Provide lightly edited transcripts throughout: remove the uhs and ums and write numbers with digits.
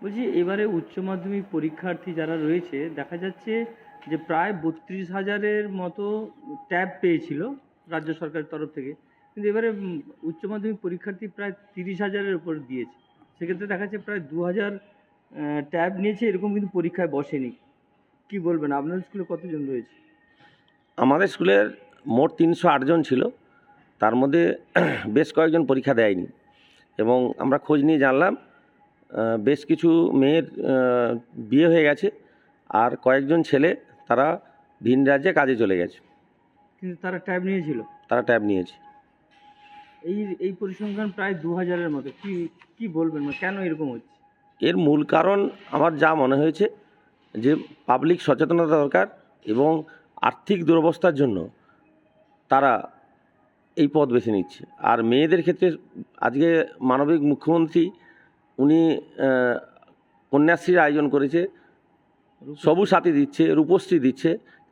বলছি এবারে উচ্চ মাধ্যমিক পরীক্ষার্থী যারা রয়েছে দেখা যাচ্ছে যে প্রায় 32,000-এর মতো ট্যাব পেয়েছিল রাজ্য সরকারের তরফ থেকে, কিন্তু এবারে উচ্চ মাধ্যমিক পরীক্ষার্থী প্রায় 30,000-এর উপর দিয়েছে। সেক্ষেত্রে দেখা যাচ্ছে প্রায় 2,000 ট্যাব নিয়েছে, এরকম কিন্তু পরীক্ষায় বসেনি। কি বলবেন, আপনাদের স্কুলে কতজন রয়েছে? আমাদের স্কুলের মোট 308 জন ছিল, তার মধ্যে বেশ কয়েকজন পরীক্ষা দেয়নি এবং আমরা খোঁজ নিয়ে জানলাম বেশ কিছু মেয়ের বিয়ে হয়ে গেছে আর কয়েকজন ছেলে তারা ভিন রাজ্যে কাজে চলে গেছে। কিন্তু তারা ট্যাব নিয়েছিল? তারা ট্যাব নিয়েছে। এই পরিসংখ্যান প্রায় 2,000-এর মতো। কি বলবেন, মানে কেন এরকম হচ্ছে? এর মূল কারণ আমার যা মনে হয়েছে যে পাবলিক সচেতনতা দরকার এবং আর্থিক দুরবস্থার জন্য তারা এই পথ বেছে নিচ্ছে। আর মেয়েদের ক্ষেত্রে আজকে মানবিক মুখ্যমন্ত্রী উনি কন্যাশ্রীর আয়োজন করেছে, সবুজ সাথী দিচ্ছে, রূপশ্রী দিচ্ছে।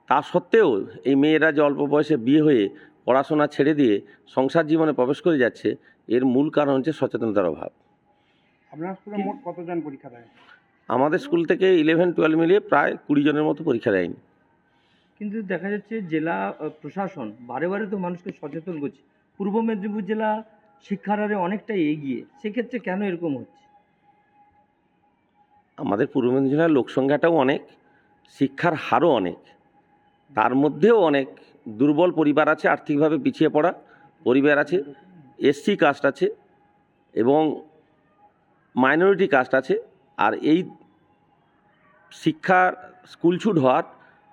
তা সত্ত্বেও এই মেয়েরা যে অল্প বয়সে বিয়ে হয়ে পড়াশোনা ছেড়ে দিয়ে সংসার জীবনে প্রবেশ করে যাচ্ছে, এর মূল কারণ হচ্ছে সচেতনতার অভাব। আপনার স্কুলে মোট কতজন পরীক্ষা দেয়? আমাদের স্কুল থেকে 11-12 মিলিয়ে প্রায় 20 জনের মতো পরীক্ষা দেয়নি। কিন্তু দেখা যাচ্ছে জেলা প্রশাসন বারে বারে তো মানুষকে সচেতন করছে। পূর্ব মেদিনীপুর জেলা শিক্ষার হারে অনেকটাই এগিয়ে, সেক্ষেত্রে কেন এরকম হচ্ছে? আমাদের পূর্ব মেদিনীপুর জেলার লোকসংখ্যাটাও অনেক, শিক্ষার হারও অনেক, তার মধ্যেও অনেক দুর্বল পরিবার আছে, আর্থিকভাবে পিছিয়ে পড়া পরিবার আছে, এসসি কাস্ট আছে এবং মাইনরিটি কাস্ট আছে। আর এই শিক্ষা স্কুল ছুট হওয়ার,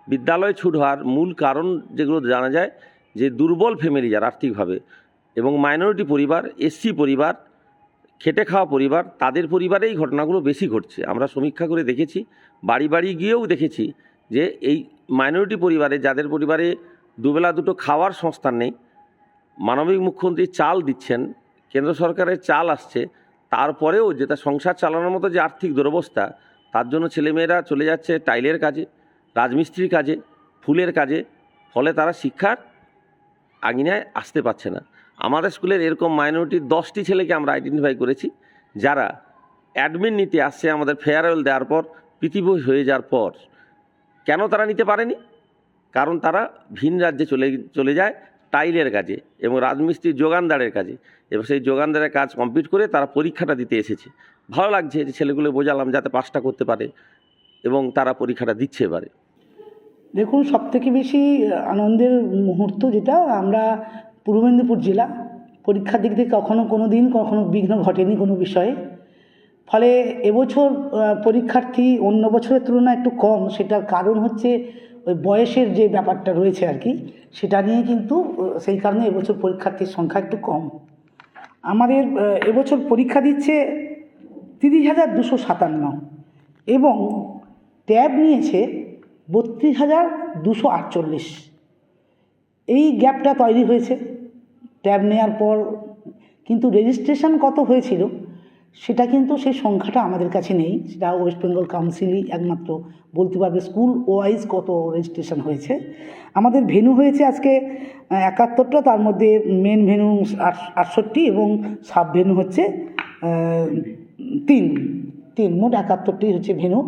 বিদ্যালয় ছুট হওয়ার মূল কারণ যেগুলো জানা যায় যে দুর্বল ফ্যামিলি যারা আর্থিকভাবে এবং মাইনরিটি পরিবার, এসসি পরিবার, খেটে খাওয়া পরিবার, তাদের পরিবারে এই ঘটনাগুলো বেশি ঘটছে। আমরা সমীক্ষা করে দেখেছি, বাড়ি বাড়ি গিয়েও দেখেছি যে এই মাইনরিটি পরিবারে, যাদের পরিবারে দুবেলা দুটো খাওয়ার সংস্থান নেই, মানবিক মুখ্যমন্ত্রী চাল দিচ্ছেন, কেন্দ্র সরকারের চাল আসছে, তারপরেও যেটা সংসার চালানোর মতো যে আর্থিক দুরবস্থা, তার জন্য ছেলেমেয়েরা চলে যাচ্ছে টাইলের কাজে, রাজমিস্ত্রির কাজে, ফুলের কাজে, ফলে তারা শিক্ষার আঙিনায় আসতে পারছে না। আমাদের স্কুলের এরকম মাইনরিটির 10টি ছেলেকে আমরা আইডেন্টিফাই করেছি, যারা অ্যাডমিন নিতে আসছে আমাদের ফেয়ারওয়েল দেওয়ার পর, পৃথিবী হয়ে যাওয়ার পর। কেন তারা নিতে পারেনি? কারণ তারা ভিন রাজ্যে চলে যায় টাইলের কাজে এবং রাজমিস্ত্রির যোগানদারের কাজে, এবং সেই যোগানদারের কাজ কমপ্লিট করে তারা পরীক্ষাটা দিতে এসেছে। ভালো লাগছে যে ছেলেগুলো বোঝালাম যাতে পাসটা করতে পারে এবং তারা পরীক্ষাটা দিচ্ছে এবারে। দেখুন, সবথেকে বেশি আনন্দের মুহূর্ত যেটা, আমরা পূর্ব মেদিনীপুর জেলা পরীক্ষার দিক থেকে কোনো বিঘ্ন ঘটেনি কোনো বিষয়ে। ফলে এবছর পরীক্ষার্থী অন্য বছরের তুলনায় একটু কম। সেটার কারণ হচ্ছে ওই বয়সের যে ব্যাপারটা রয়েছে আর কি, সেটা নিয়ে কিন্তু সেই কারণে এবছর পরীক্ষার্থীর সংখ্যা একটু কম। আমাদের এবছর পরীক্ষা দিচ্ছে 30,257 এবং ট্যাব নিয়েছে 32,248। এই গ্যাপটা তৈরি হয়েছে ট্যাব নেওয়ার পর, কিন্তু রেজিস্ট্রেশন কত হয়েছিল সেটা কিন্তু সেই সংখ্যাটা আমাদের কাছে নেই। সেটা ওয়েস্ট বেঙ্গল কাউন্সিলই একমাত্র বলতে পারবে স্কুল ওয়াইজ কত রেজিস্ট্রেশন হয়েছে। আমাদের ভেন্যু হয়েছে আজকে 71টা, তার মধ্যে মেন ভেন্যু 68 এবং সাব ভেন্যু হচ্ছে 3, মোট 71টি হচ্ছে ভেন্যু।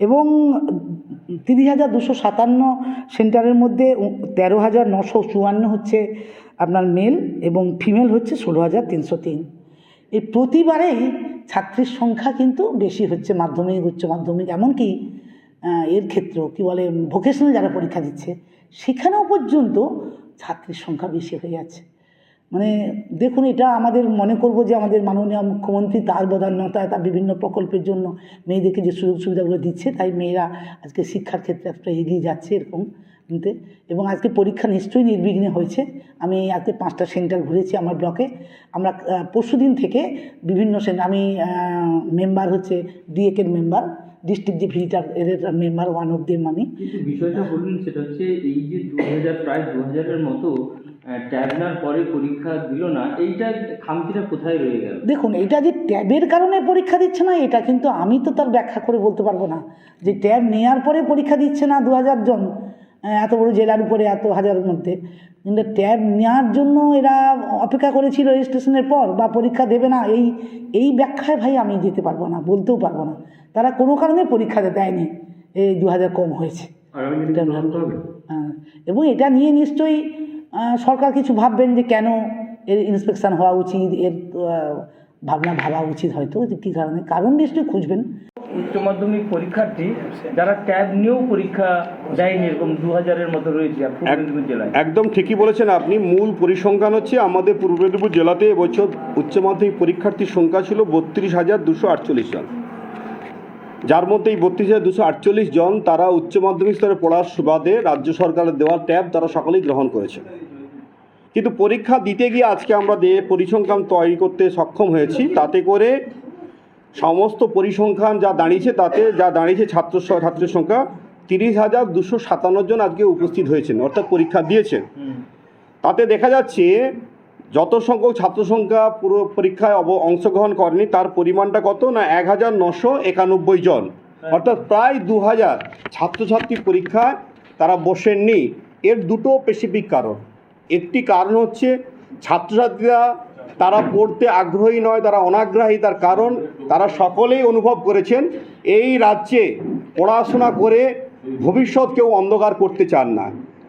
এবং 30,257 সেন্টারের মধ্যে 13,954 হচ্ছে আপনার মেল এবং ফিমেল হচ্ছে 16,303। এই প্রতিবারেই ছাত্রীর সংখ্যা কিন্তু বেশি হচ্ছে, মাধ্যমিক, উচ্চ মাধ্যমিক, এমনকি এর ক্ষেত্রেও কী বলে ভোকেশনাল যারা পরীক্ষা দিচ্ছে সেখানেও পর্যন্ত ছাত্রীর সংখ্যা বেশি হয়ে যাচ্ছে। মানে দেখুন, এটা আমাদের মনে করব যে আমাদের মাননীয় মুখ্যমন্ত্রী তার বদান্যতায়, তার বিভিন্ন প্রকল্পের জন্য মেয়েদেরকে যে সুযোগ সুবিধাগুলো দিচ্ছে, তাই মেয়েরা আজকে শিক্ষার ক্ষেত্রে একটা এগিয়ে যাচ্ছে এরকম নিতে। এবং আজকে পরীক্ষা নিশ্চয়ই নির্বিঘ্নে হয়েছে। আমি আজকে 5টা সেন্টার ঘুরেছি আমার ব্লকে। আমরা পরশুদিন থেকে বিভিন্ন আমি মেম্বার হচ্ছে ডিএকের মেম্বার, ডিস্ট্রিক্ট যে ভিজিটার এর মেম্বার, ওয়ান অফ দেম আমি। কিন্তু বিষয়টা বলুন, সেটা হচ্ছে এই যে 2,000, প্রায় 2,000-এর মতো ট্যাব নেওয়ার পরে পরীক্ষা দিল না, এইটা খামতিটা কোথায় রয়ে গেল? দেখুন, এটা যে ট্যাবের কারণে পরীক্ষা দিচ্ছে না, এটা কিন্তু আমি তো তার ব্যাখ্যা করে বলতে পারবো না। যে ট্যাব নেওয়ার পরে পরীক্ষা দিচ্ছে না 2,000 জন, এত বড় জেলার উপরে এত হাজারের মধ্যে, কিন্তু ট্যাব নেওয়ার জন্য এরা অপেক্ষা করেছিল রেজিস্ট্রেশনের পর বা পরীক্ষা দেবে না, এই ব্যাখ্যায় ভাই আমি যেতে পারবো না, বলতেও পারবো না। তারা কোনো কারণে পরীক্ষা দেয়নি, এই 2000 কম হয়েছে। হ্যাঁ, এবং এটা নিয়ে নিশ্চয়ই সরকার কিছু ভাববেন যে কেন এর ইন্সপেকশন হওয়া উচিত, এর ভাবা উচিত হয়তো যে কী কারণে, কারণ নিশ্চয়ই খুঁজবেন। উচ্চ মাধ্যমিক পরীক্ষার্থী যারা ট্যাব নিয়েও পরীক্ষা দেয়নি, এরকম 2000-এর মতো রয়েছে পূর্ব মেদিনীপুর জেলায়। একদম ঠিকই বলেছেন আপনি। মূল পরিসংখ্যান হচ্ছে আমাদের পূর্ব মেদিনীপুর জেলাতে এবছর উচ্চ মাধ্যমিক পরীক্ষার্থীর সংখ্যা ছিল 32,248 জন, যার মধ্যে এই 32,248 জন তারা উচ্চ মাধ্যমিক স্তরে পড়ার সুবাদে রাজ্য সরকারের দেওয়া ট্যাব তারা সকলেই গ্রহণ করেছে। কিন্তু পরীক্ষা দিতে গিয়ে আজকে আমরা পরিসংখ্যান তৈরি করতে সক্ষম হয়েছি, তাতে করে সমস্ত পরিসংখ্যান যা দাঁড়িয়েছে ছাত্রের সংখ্যা 30,257 জন আজকে উপস্থিত হয়েছেন, অর্থাৎ পরীক্ষা দিয়েছেন। তাতে দেখা যাচ্ছে যত সংখ্যক ছাত্র সংখ্যা পুরো পরীক্ষায় অংশগ্রহণ করেনি তার পরিমাণটা কত না 1,991 জন, অর্থাৎ প্রায় 2000 ছাত্রছাত্রী পরীক্ষায় তারা বসেননি। এর দুটো স্পেসিফিক কারণ। একটি কারণ হচ্ছে ছাত্রছাত্রীরা তারা পড়তে আগ্রহী নয়, তারা অনাগ্রহী। তার কারণ তারা সকলেই অনুভব করেছেন এই রাজ্যে পড়াশোনা করে ভবিষ্যৎ কেউ অন্ধকার করতে চান না।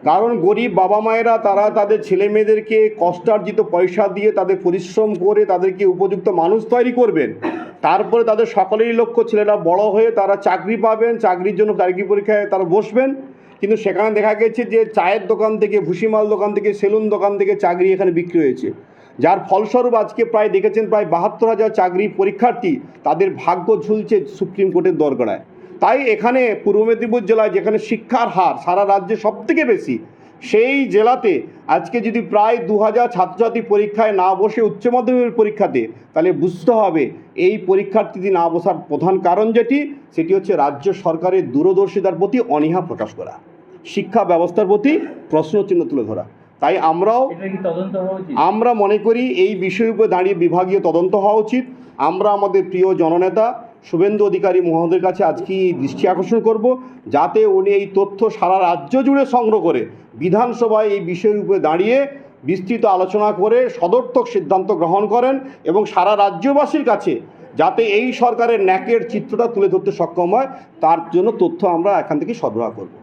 কারণ গরিব বাবা মায়েরা তারা তাদের ছেলে মেয়েদেরকে কষ্টার্জিত পয়সা দিয়ে তাদের পরিশ্রম করে তাদেরকে উপযুক্ত মানুষ তৈরি করবেন, তারপরে তাদের সকলেরই লক্ষ্য ছেলেরা বড় হয়ে তারা চাকরি পাবেন, চাকরির জন্য চাকরি পরীক্ষায় তারা বসবেন। কিন্তু সেখানে দেখা গেছে যে চায়ের দোকান থেকে, ভুসিমাল দোকান থেকে, সেলুন দোকান থেকে চাকরি এখানে বিক্রি হয়েছে, যার ফলস্বরূপ আজকে প্রায় দেখেছেন প্রায় 72,000 চাকরি পরীক্ষার্থী তাদের ভাগ্য ঝুলছে সুপ্রিম কোর্টের দরগড়ায়। তাই এখানে পূর্ব মেদিনীপুর জেলায় যেখানে শিক্ষার হার সারা রাজ্যে সবথেকে বেশি, সেই জেলাতে আজকে যদি প্রায় 2000 ছাত্রছাত্রী পরীক্ষায় না বসে উচ্চ মাধ্যমিকের পরীক্ষাতে, তাহলে বুঝতে হবে এই পরীক্ষার্থী না বসার প্রধান কারণ সেটি হচ্ছে রাজ্য সরকারের দূরদর্শিতার প্রতি অনীহা প্রকাশ করা, শিক্ষা ব্যবস্থার প্রতি প্রশ্নচিহ্ন তুলে ধরা। তাই আমরা মনে করি এই বিষয়ের উপরে দাঁড়িয়ে বিভাগীয় তদন্ত হওয়া উচিত। আমরা আমাদের প্রিয় জননেতা শুভেন্দু অধিকারী মহোদয়ের কাছে আজকে দৃষ্টি আকর্ষণ করব, যাতে উনি এই তথ্য সারা রাজ্য জুড়ে সংগ্রহ করে বিধানসভায় এই বিষয়ের উপরে দাঁড়িয়ে বিস্তৃত আলোচনা করে সদর্থক সিদ্ধান্ত গ্রহণ করেন এবং সারা রাজ্যবাসীর কাছে যাতে এই সরকারের ন্যাকের চিত্রটা তুলে ধরতে সক্ষম হয়, তার জন্য তথ্য আমরা এখান থেকে সরবরাহ করব।